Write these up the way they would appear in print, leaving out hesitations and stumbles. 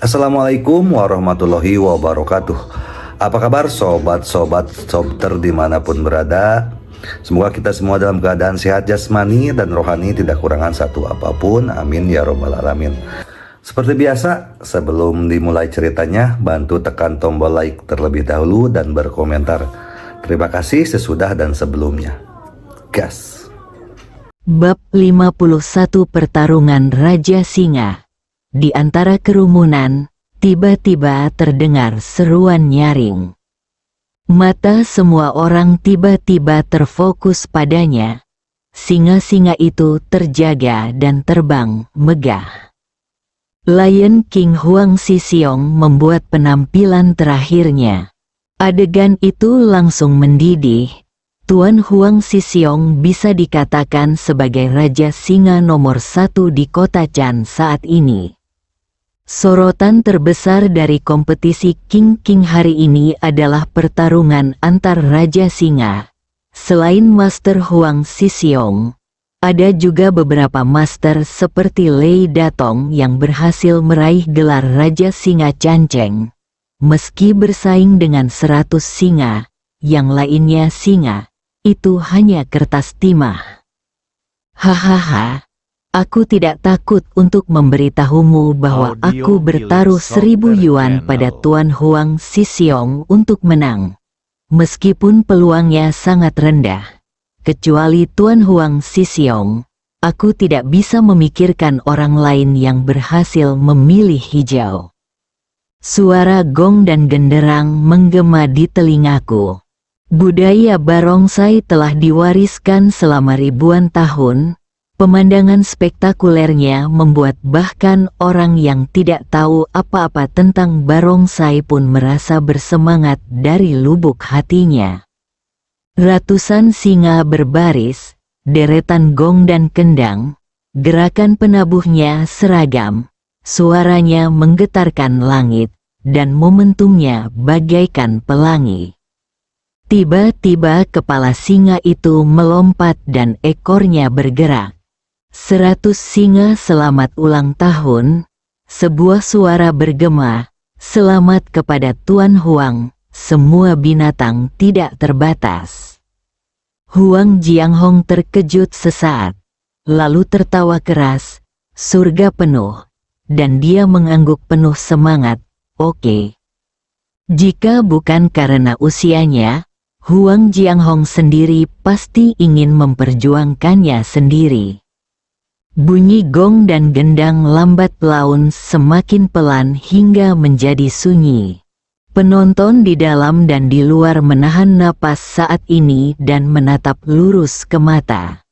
Assalamualaikum warahmatullahi wabarakatuh. Apa kabar sobat-sobat sobter dimanapun berada? Semoga kita semua dalam keadaan sehat jasmani dan rohani, tidak kurangan satu apapun. Amin ya robbal alamin. Seperti biasa, sebelum dimulai ceritanya, bantu tekan tombol like terlebih dahulu dan berkomentar. Terima kasih sesudah dan sebelumnya. Gas. Bab 51 Pertarungan Raja Singa. Di antara kerumunan, tiba-tiba terdengar seruan nyaring. Mata semua orang tiba-tiba terfokus padanya. Singa-singa itu terjaga dan terbang megah. Lion King Huang Xisiong membuat penampilan terakhirnya. Adegan itu langsung mendidih. Tuan Huang Xisiong bisa dikatakan sebagai Raja Singa nomor 1 di kota Chan saat ini. Sorotan terbesar dari kompetisi King hari ini adalah pertarungan antar Raja Singa. Selain Master Huang Xisiong, ada juga beberapa master seperti Lei Datong yang berhasil meraih gelar Raja Singa Canceng. Meski bersaing dengan 100 singa, yang lainnya singa, itu hanya kertas timah. Hahaha. Aku tidak takut untuk memberitahumu bahwa aku bertaruh 1000 yuan pada Tuan Huang Xisiong untuk menang. Meskipun peluangnya sangat rendah. Kecuali Tuan Huang Xisiong, aku tidak bisa memikirkan orang lain yang berhasil memilih hijau. Suara gong dan genderang menggema di telingaku. Budaya barongsai telah diwariskan selama ribuan tahun. Pemandangan spektakulernya membuat bahkan orang yang tidak tahu apa-apa tentang barongsai pun merasa bersemangat dari lubuk hatinya. Ratusan singa berbaris, deretan gong dan kendang, gerakan penabuhnya seragam, suaranya menggetarkan langit, dan momentumnya bagaikan pelangi. Tiba-tiba kepala singa itu melompat dan ekornya bergerak. 100 singa selamat ulang tahun, sebuah suara bergema, selamat kepada Tuan Huang, semua binatang tidak terbatas. Huang Jianghong terkejut sesaat, lalu tertawa keras, surga penuh, dan dia mengangguk penuh semangat, oke. Jika bukan karena usianya, Huang Jianghong sendiri pasti ingin memperjuangkannya sendiri. Bunyi gong dan gendang lambat laun semakin pelan hingga menjadi sunyi. Penonton di dalam dan di luar menahan napas saat ini dan menatap lurus ke mata.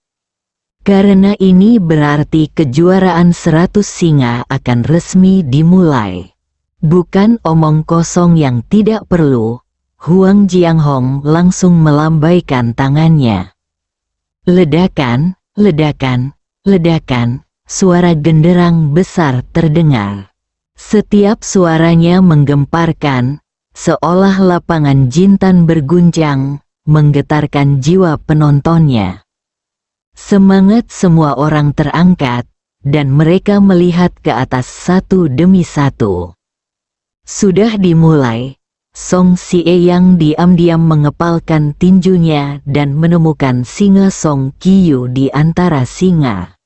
Karena ini berarti kejuaraan 100 singa akan resmi dimulai. Bukan omong kosong yang tidak perlu, Huang Jianghong langsung melambaikan tangannya. Ledakan, ledakan. Ledakan, suara genderang besar terdengar. Setiap suaranya menggemparkan, seolah lapangan Jintan berguncang, menggetarkan jiwa penontonnya. Semangat semua orang terangkat, dan mereka melihat ke atas satu demi satu. Sudah dimulai, Song Xie yang diam-diam mengepalkan tinjunya dan menemukan singa Song Qiyu di antara singa.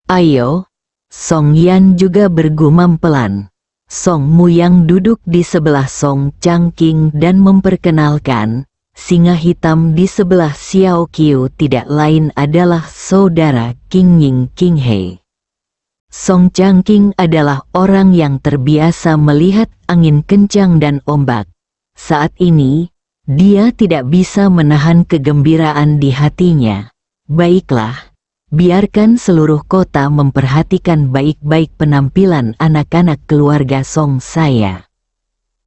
Ayo, Song Yan juga bergumam pelan. Song Mu yang duduk di sebelah Song Changqing dan memperkenalkan, singa hitam di sebelah Xiao Qiu tidak lain adalah saudara King Ying King He. Song Changqing adalah orang yang terbiasa melihat angin kencang dan ombak. Saat ini, dia tidak bisa menahan kegembiraan di hatinya. Baiklah. Biarkan seluruh kota memperhatikan baik-baik penampilan anak-anak keluarga Song saya.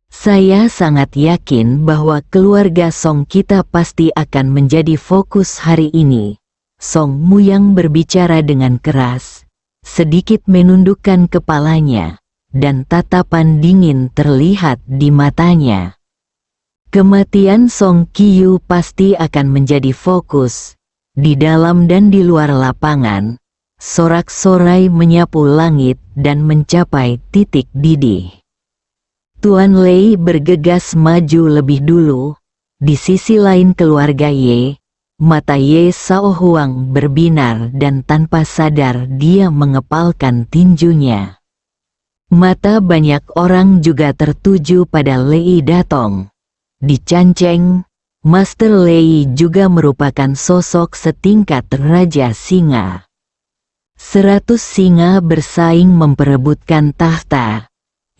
Saya sangat yakin bahwa keluarga Song kita pasti akan menjadi fokus hari ini. Song Mu yang berbicara dengan keras, sedikit menundukkan kepalanya, dan tatapan dingin terlihat di matanya. Kematian Song Qiyu pasti akan menjadi fokus. Di dalam dan di luar lapangan, sorak-sorai menyapu langit dan mencapai titik didih. Tuan Lei bergegas maju lebih dulu. Di sisi lain keluarga Ye, mata Ye Sao Huang berbinar dan tanpa sadar dia mengepalkan tinjunya. Mata banyak orang juga tertuju pada Lei Datong. Di Canceng, Master Lei juga merupakan sosok setingkat Raja Singa. 100 singa bersaing memperebutkan tahta.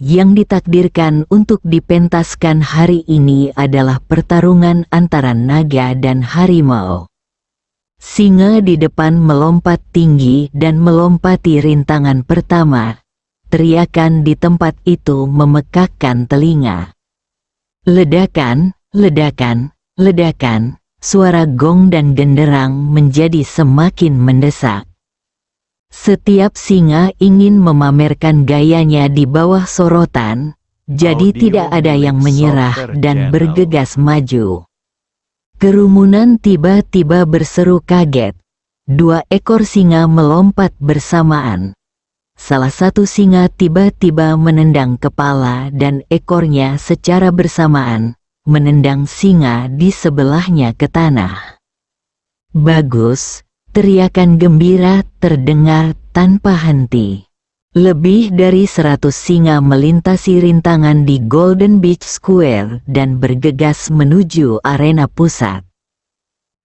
Yang ditakdirkan untuk dipentaskan hari ini adalah pertarungan antara naga dan harimau. Singa di depan melompat tinggi dan melompati rintangan pertama. Teriakan di tempat itu memekakkan telinga. Ledakan, ledakan, ledakan, suara gong dan genderang menjadi semakin mendesak. Setiap singa ingin memamerkan gayanya di bawah sorotan, jadi tidak ada yang menyerah dan bergegas maju. Kerumunan tiba-tiba berseru kaget. 2 ekor singa melompat bersamaan. Salah satu singa tiba-tiba menendang kepala dan ekornya secara bersamaan, menendang singa di sebelahnya ke tanah. Bagus! Teriakan gembira terdengar tanpa henti. Lebih dari 100 singa melintasi rintangan di Golden Beach Square dan bergegas menuju arena pusat.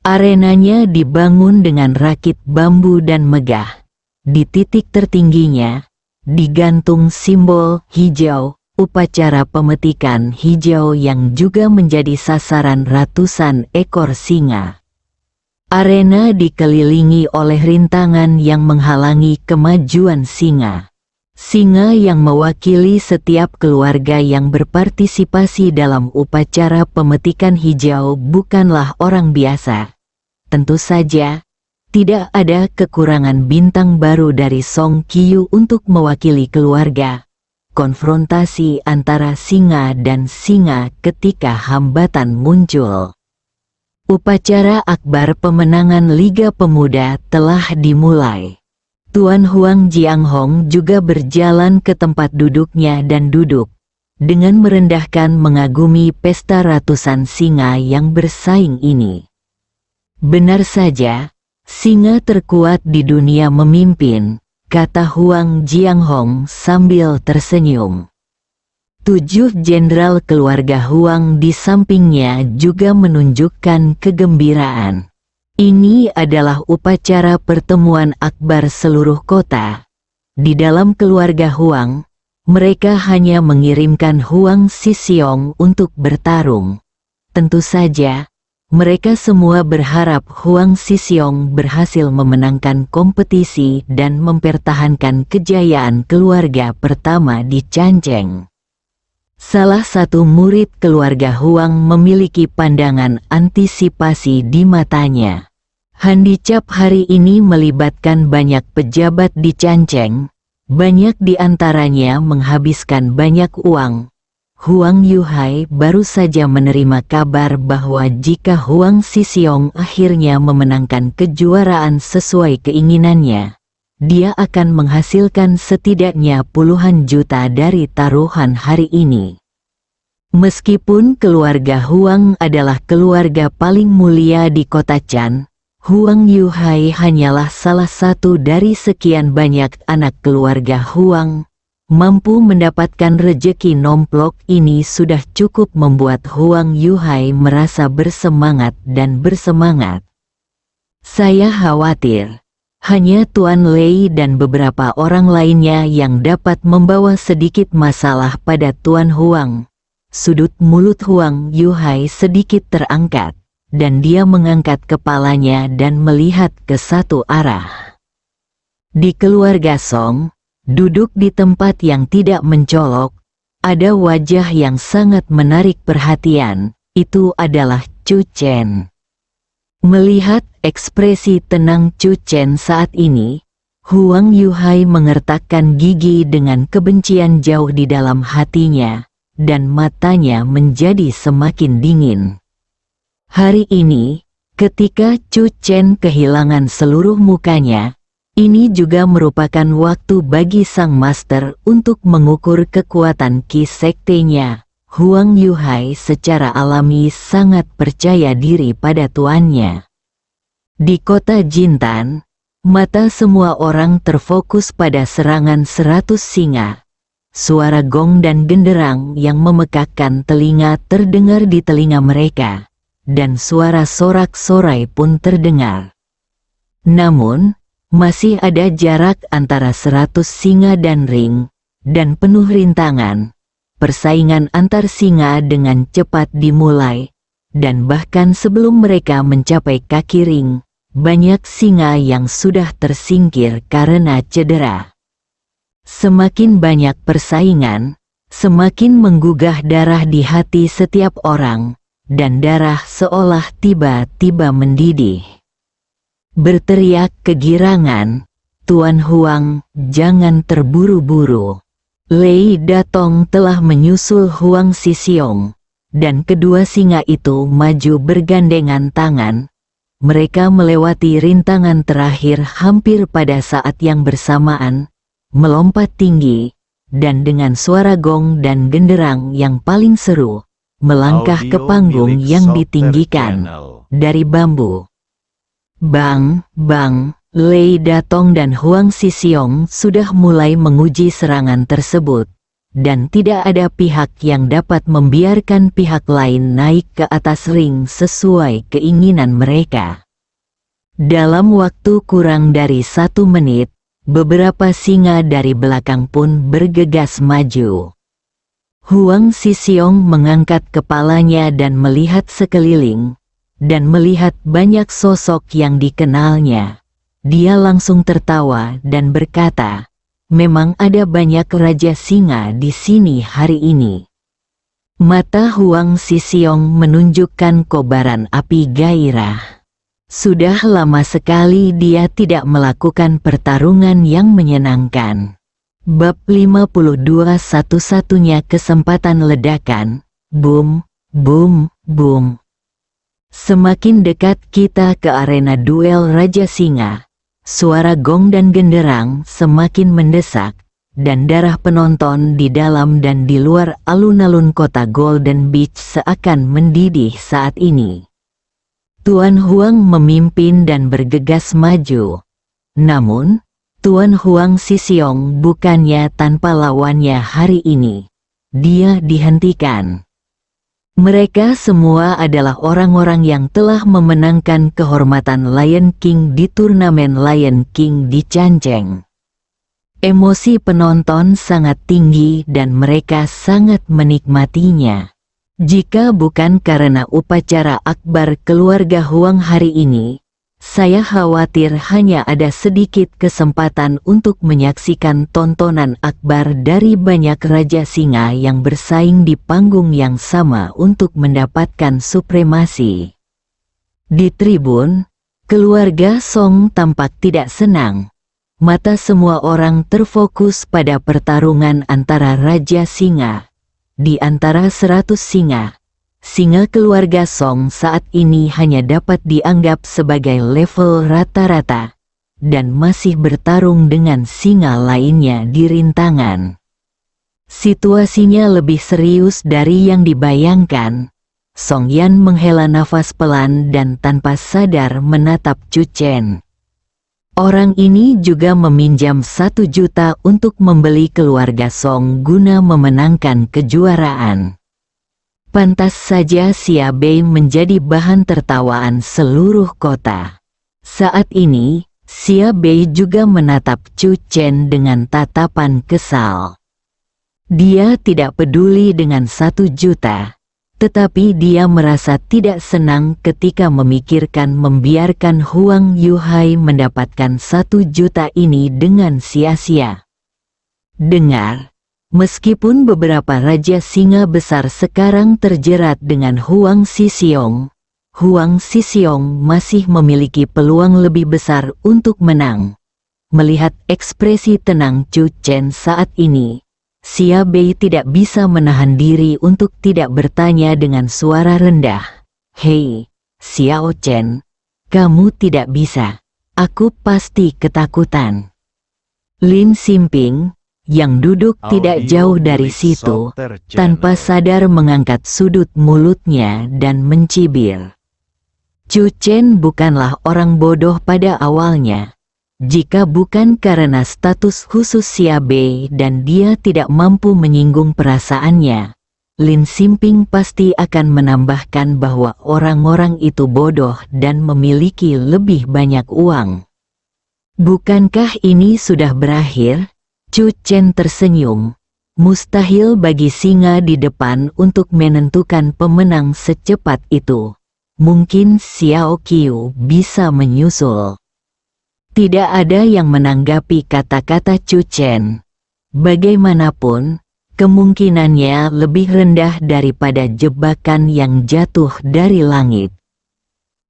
Arenanya dibangun dengan rakit bambu dan megah. Di titik tertingginya, digantung simbol hijau, upacara pemetikan hijau yang juga menjadi sasaran ratusan ekor singa. Arena dikelilingi oleh rintangan yang menghalangi kemajuan singa. Singa yang mewakili setiap keluarga yang berpartisipasi dalam upacara pemetikan hijau bukanlah orang biasa. Tentu saja, tidak ada kekurangan bintang baru dari Song Qiu untuk mewakili keluarga. Konfrontasi antara singa dan singa ketika hambatan muncul. Upacara akbar pemenangan Liga Pemuda telah dimulai. Tuan Huang Jianghong juga berjalan ke tempat duduknya dan duduk, dengan merendahkan mengagumi pesta ratusan singa yang bersaing ini. Benar saja, singa terkuat di dunia memimpin, kata Huang Jianghong sambil tersenyum. 7 jenderal keluarga Huang di sampingnya juga menunjukkan kegembiraan. Ini adalah upacara pertemuan akbar seluruh kota. Di dalam keluarga Huang, mereka hanya mengirimkan Huang Xixiong untuk bertarung. Tentu saja, mereka semua berharap Huang Xixiong berhasil memenangkan kompetisi dan mempertahankan kejayaan keluarga pertama di Canceng. Salah satu murid keluarga Huang memiliki pandangan antisipasi di matanya. Handicap hari ini melibatkan banyak pejabat di Canceng. Banyak di antaranya menghabiskan banyak uang. Huang Yuhai baru saja menerima kabar bahwa jika Huang Xixiong akhirnya memenangkan kejuaraan sesuai keinginannya, dia akan menghasilkan setidaknya puluhan juta dari taruhan hari ini. Meskipun keluarga Huang adalah keluarga paling mulia di kota Chan, Huang Yuhai hanyalah salah satu dari sekian banyak anak keluarga Huang. Mampu mendapatkan rejeki nomplok ini sudah cukup membuat Huang Yuhai merasa bersemangat dan bersemangat. Saya khawatir hanya Tuan Lei dan beberapa orang lainnya yang dapat membawa sedikit masalah pada Tuan Huang. Sudut mulut Huang Yuhai sedikit terangkat, dan dia mengangkat kepalanya dan melihat ke satu arah. Di keluarga Song, duduk di tempat yang tidak mencolok, ada wajah yang sangat menarik perhatian, itu adalah Chu Chen. Melihat ekspresi tenang Chu Chen saat ini, Huang Yuhai mengertakkan gigi dengan kebencian jauh di dalam hatinya, dan matanya menjadi semakin dingin. Hari ini, ketika Chu Chen kehilangan seluruh mukanya, Ini juga merupakan waktu bagi sang master untuk mengukur kekuatan Ki sektenya. Huang Yuhai secara alami sangat percaya diri pada tuannya. Di kota Jintan, mata semua orang terfokus pada serangan 100 singa. Suara gong dan genderang yang memekakkan telinga terdengar di telinga mereka, dan suara sorak-sorai pun terdengar. Namun, masih ada jarak antara 100 singa dan ring, dan penuh rintangan. Persaingan antar singa dengan cepat dimulai, dan bahkan sebelum mereka mencapai kaki ring, banyak singa yang sudah tersingkir karena cedera. Semakin banyak persaingan, semakin menggugah darah di hati setiap orang, dan darah seolah tiba-tiba mendidih. Berteriak kegirangan, "Tuan Huang, jangan terburu-buru." Lei Datong telah menyusul Huang Sisiong, dan kedua singa itu maju bergandengan tangan. Mereka melewati rintangan terakhir hampir pada saat yang bersamaan, melompat tinggi, dan dengan suara gong dan genderang yang paling seru, melangkah ke panggung yang ditinggikan dari bambu. Bang, bang, Lei Datong dan Huang Sisiong sudah mulai menguji serangan tersebut, dan tidak ada pihak yang dapat membiarkan pihak lain naik ke atas ring sesuai keinginan mereka. Dalam waktu kurang dari 1 menit, beberapa singa dari belakang pun bergegas maju. Huang Sisiong mengangkat kepalanya dan melihat sekeliling, dan melihat banyak sosok yang dikenalnya. Dia langsung tertawa dan berkata, "Memang ada banyak raja singa di sini hari ini." Mata Huang Sisiong menunjukkan kobaran api gairah. Sudah lama sekali dia tidak melakukan pertarungan yang menyenangkan. Bab 52 Satu-satunya kesempatan ledakan. Boom, boom, boom. Semakin dekat kita ke arena duel Raja Singa, suara gong dan genderang semakin mendesak, dan darah penonton di dalam dan di luar alun-alun kota Golden Beach seakan mendidih saat ini. Tuan Huang memimpin dan bergegas maju. Namun, Tuan Huang Sisiong bukannya tanpa lawannya hari ini. Dia dihentikan. Mereka semua adalah orang-orang yang telah memenangkan kehormatan Lion King di turnamen Lion King di Changcheng. Emosi penonton sangat tinggi dan mereka sangat menikmatinya. Jika bukan karena upacara akbar keluarga Huang hari ini, saya khawatir hanya ada sedikit kesempatan untuk menyaksikan tontonan akbar dari banyak raja singa yang bersaing di panggung yang sama untuk mendapatkan supremasi. Di tribun, keluarga Song tampak tidak senang. Mata semua orang terfokus pada pertarungan antara raja singa. Di antara 100 singa, singa keluarga Song saat ini hanya dapat dianggap sebagai level rata-rata, dan masih bertarung dengan singa lainnya di rintangan. Situasinya lebih serius dari yang dibayangkan. Song Yan menghela nafas pelan dan tanpa sadar menatap Chu Chen. Orang ini juga meminjam 1 juta untuk membeli keluarga Song guna memenangkan kejuaraan. Pantas saja Xia Bei menjadi bahan tertawaan seluruh kota. Saat ini, Xia Bei juga menatap Chu Chen dengan tatapan kesal. Dia tidak peduli dengan 1 juta, tetapi dia merasa tidak senang ketika memikirkan membiarkan Huang Yuhai mendapatkan 1 juta ini dengan sia-sia. Dengar. Meskipun beberapa raja singa besar sekarang terjerat dengan Huang Sisiong, Huang Sisiong masih memiliki peluang lebih besar untuk menang. Melihat ekspresi tenang Chu Chen saat ini, Xia Bei tidak bisa menahan diri untuk tidak bertanya dengan suara rendah. "Hei, Xiao Chen, kamu tidak bisa. aku pasti ketakutan. Lin Simping, yang duduk tidak jauh dari situ, tanpa sadar mengangkat sudut mulutnya dan mencibir. Chu Chen bukanlah orang bodoh pada awalnya. Jika bukan karena status khusus Xia Bei dan dia tidak mampu menyinggung perasaannya, Lin Simping pasti akan menambahkan bahwa orang-orang itu bodoh dan memiliki lebih banyak uang. Bukankah ini sudah berakhir? Chu Chen tersenyum. Mustahil bagi singa di depan untuk menentukan pemenang secepat itu. Mungkin Xiao Qiu bisa menyusul. Tidak ada yang menanggapi kata-kata Chu Chen. Bagaimanapun, kemungkinannya lebih rendah daripada jebakan yang jatuh dari langit.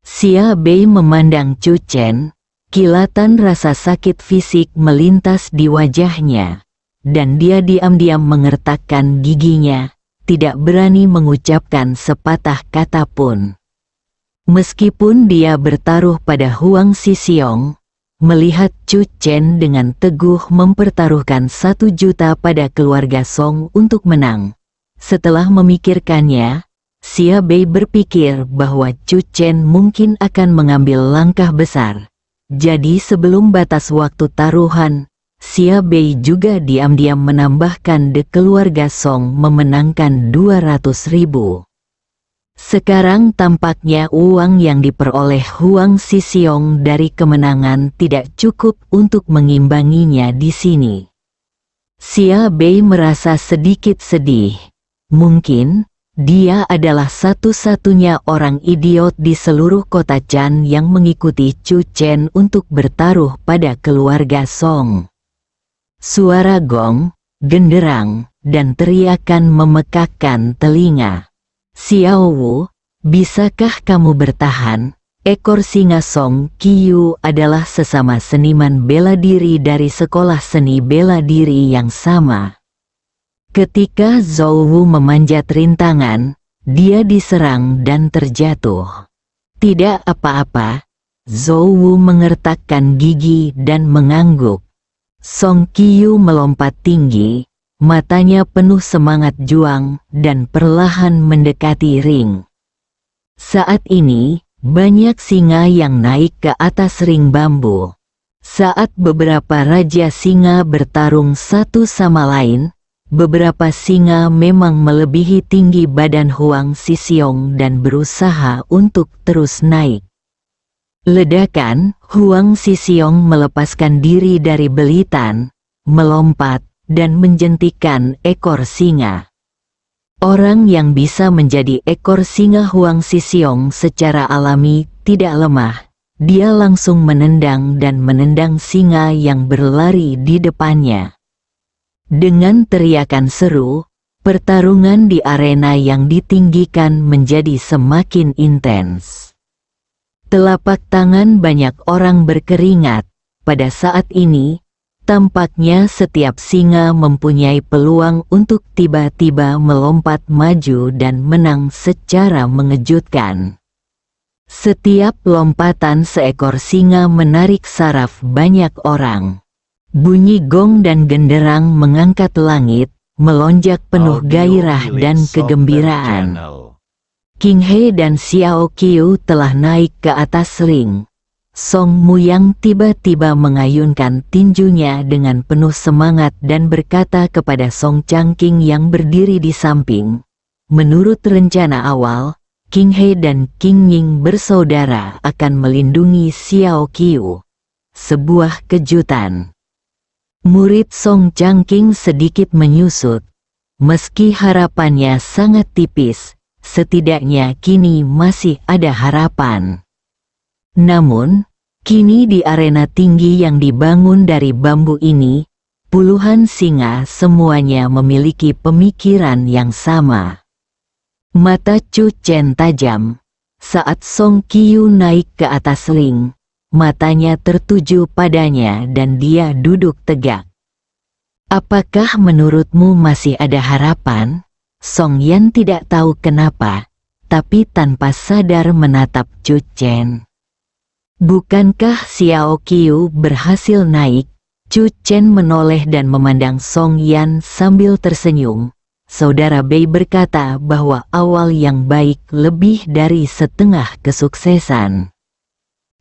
Xia Bei memandang Chu Chen, kilatan rasa sakit fisik melintas di wajahnya, dan dia diam-diam mengertakkan giginya, tidak berani mengucapkan sepatah kata pun. Meskipun dia bertaruh pada Huang Xixiong, melihat Chu Chen dengan teguh mempertaruhkan 1 juta pada keluarga Song untuk menang. Setelah memikirkannya, Xia Bei berpikir bahwa Chu Chen mungkin akan mengambil langkah besar. Jadi sebelum batas waktu taruhan, Xia Bei juga diam-diam menambahkan de keluarga Song memenangkan 200.000. Sekarang tampaknya uang yang diperoleh Huang Xixiong dari kemenangan tidak cukup untuk mengimbanginya di sini. Xia Bei merasa sedikit sedih. Mungkin, dia adalah satu-satunya orang idiot di seluruh kota Chan yang mengikuti Chu Chen untuk bertaruh pada keluarga Song. Suara gong, genderang, dan teriakan memekakkan telinga. Xiao Wu, bisakah kamu bertahan? Ekor singa Song Qiu adalah sesama seniman bela diri dari sekolah seni bela diri yang sama. Ketika Zhou Wu memanjat rintangan, dia diserang dan terjatuh. Tidak apa-apa, Zhou Wu mengertakkan gigi dan mengangguk. Song Qiu melompat tinggi. Matanya penuh semangat juang dan perlahan mendekati ring. Saat ini, banyak singa yang naik ke atas ring bambu. Saat beberapa raja singa bertarung satu sama lain, beberapa singa memang melebihi tinggi badan Huang Xixiong dan berusaha untuk terus naik. Ledakan, Huang Xixiong melepaskan diri dari belitan, melompat, dan menjentikan ekor singa. Orang yang bisa menjadi ekor singa Huang Xixiong secara alami tidak lemah. Dia langsung menendang dan menendang singa yang berlari di depannya. Dengan teriakan seru, pertarungan di arena yang ditinggikan menjadi semakin intens. Telapak tangan banyak orang berkeringat. Pada saat ini, tampaknya setiap singa mempunyai peluang untuk tiba-tiba melompat maju dan menang secara mengejutkan. Setiap lompatan seekor singa menarik saraf banyak orang. Bunyi gong dan genderang mengangkat langit, melonjak penuh gairah dan kegembiraan. King He dan Xiao Qiu telah naik ke atas ring. Song Muyang tiba-tiba mengayunkan tinjunya dengan penuh semangat dan berkata kepada Song Changqing yang berdiri di samping. Menurut rencana awal, King He dan King Ying bersaudara akan melindungi Xiao Qiu. Sebuah kejutan. Murid Song Changqing sedikit menyusut. Meski harapannya sangat tipis, setidaknya kini masih ada harapan. Namun, kini di arena tinggi yang dibangun dari bambu ini, puluhan singa semuanya memiliki pemikiran yang sama. Mata Chu Chen tajam. Saat Song Qiu naik ke atas ring, matanya tertuju padanya dan dia duduk tegak. Apakah menurutmu masih ada harapan? Song Yan tidak tahu kenapa, tapi tanpa sadar menatap Chu Chen. Bukankah Xiao Qiu berhasil naik? Chu Chen menoleh dan memandang Song Yan sambil tersenyum. Saudara Bei berkata bahwa awal yang baik lebih dari setengah kesuksesan.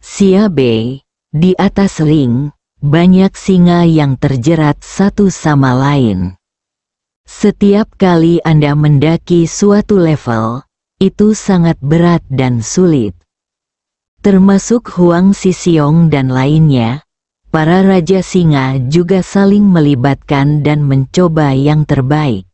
Xia Bei, di atas ring, banyak singa yang terjerat satu sama lain. Setiap kali Anda mendaki suatu level, itu sangat berat dan sulit. Termasuk Huang Xixiong dan lainnya, para Raja Singa juga saling melibatkan dan mencoba yang terbaik.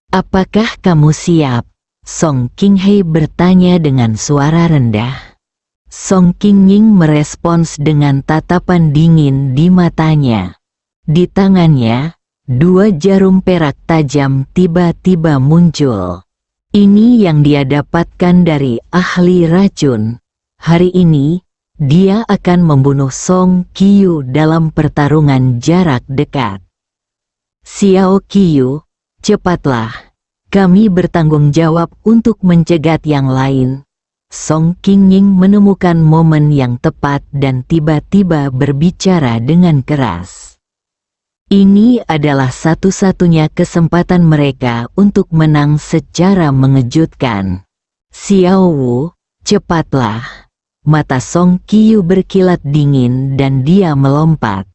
Apakah kamu siap? Song Qinghai bertanya dengan suara rendah. Song Qingying merespons dengan tatapan dingin di matanya. Di tangannya, 2 jarum perak tajam tiba-tiba muncul. Ini yang dia dapatkan dari ahli racun. Hari ini, dia akan membunuh Song Qiu dalam pertarungan jarak dekat. Xiao Qiu, cepatlah. Kami bertanggung jawab untuk mencegat yang lain. Song Qingying menemukan momen yang tepat dan tiba-tiba berbicara dengan keras. Ini adalah satu-satunya kesempatan mereka untuk menang secara mengejutkan. Xiao Wu, cepatlah. Mata Song Qiu berkilat dingin dan dia melompat.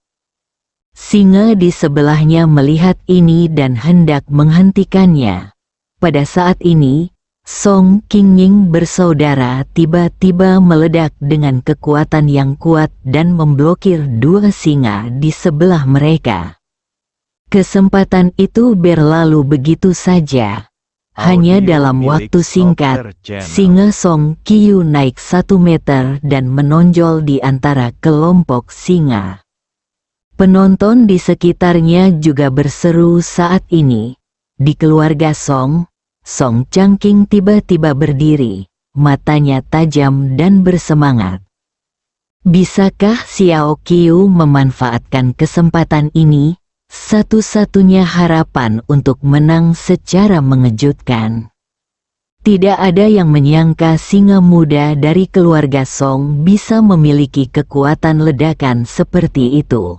Singa di sebelahnya melihat ini dan hendak menghentikannya. Pada saat ini, Song Qingying bersaudara tiba-tiba meledak dengan kekuatan yang kuat dan memblokir 2 singa di sebelah mereka. Kesempatan itu berlalu begitu saja. Hanya dalam waktu singkat, singa Song Qiu naik 1 meter dan menonjol di antara kelompok singa. Penonton di sekitarnya juga berseru saat ini. Di keluarga Song Changqing tiba-tiba berdiri, matanya tajam dan bersemangat. Bisakah Xiao Qiu memanfaatkan kesempatan ini? Satu-satunya harapan untuk menang secara mengejutkan. Tidak ada yang menyangka singa muda dari keluarga Song bisa memiliki kekuatan ledakan seperti itu.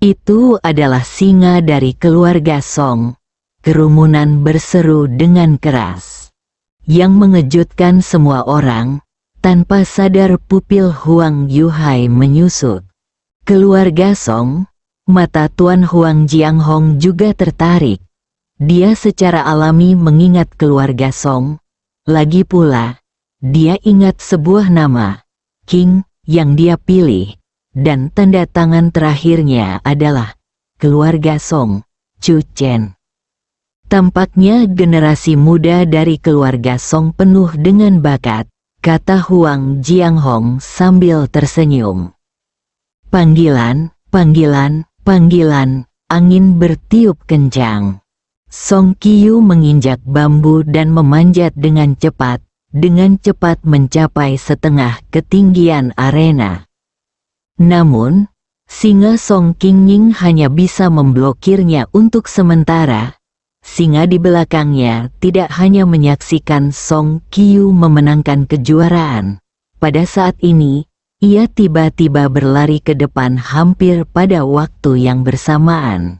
Itu adalah singa dari keluarga Song. Kerumunan berseru dengan keras. Yang mengejutkan semua orang, tanpa sadar pupil Huang Yuhai menyusut. Keluarga Song, mata Tuan Huang Jianghong juga tertarik. Dia secara alami mengingat keluarga Song. Lagi pula, dia ingat sebuah nama, King, yang dia pilih, dan tanda tangan terakhirnya adalah keluarga Song, Chu Chen. Tampaknya generasi muda dari keluarga Song penuh dengan bakat, kata Huang Jianghong sambil tersenyum. Panggilan, panggilan, panggilan, angin bertiup kencang. Song Qiu menginjak bambu dan memanjat dengan cepat mencapai setengah ketinggian arena. Namun, singa Song Qingying hanya bisa memblokirnya untuk sementara. Singa di belakangnya tidak hanya menyaksikan Song Qiu memenangkan kejuaraan. Pada saat ini, ia tiba-tiba berlari ke depan hampir pada waktu yang bersamaan.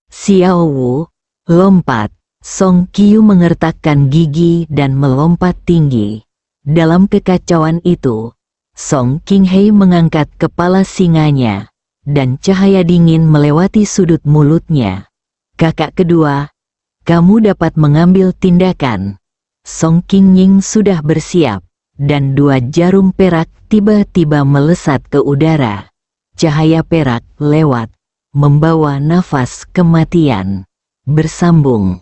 Xiao Wu, lompat. Song Qiu mengertakkan gigi dan melompat tinggi. Dalam kekacauan itu, Song Qinghai mengangkat kepala singanya, dan cahaya dingin melewati sudut mulutnya. Kakak kedua, kamu dapat mengambil tindakan. Song Qingying sudah bersiap, dan 2 jarum perak tiba-tiba melesat ke udara. Cahaya perak lewat, membawa nafas kematian. Bersambung.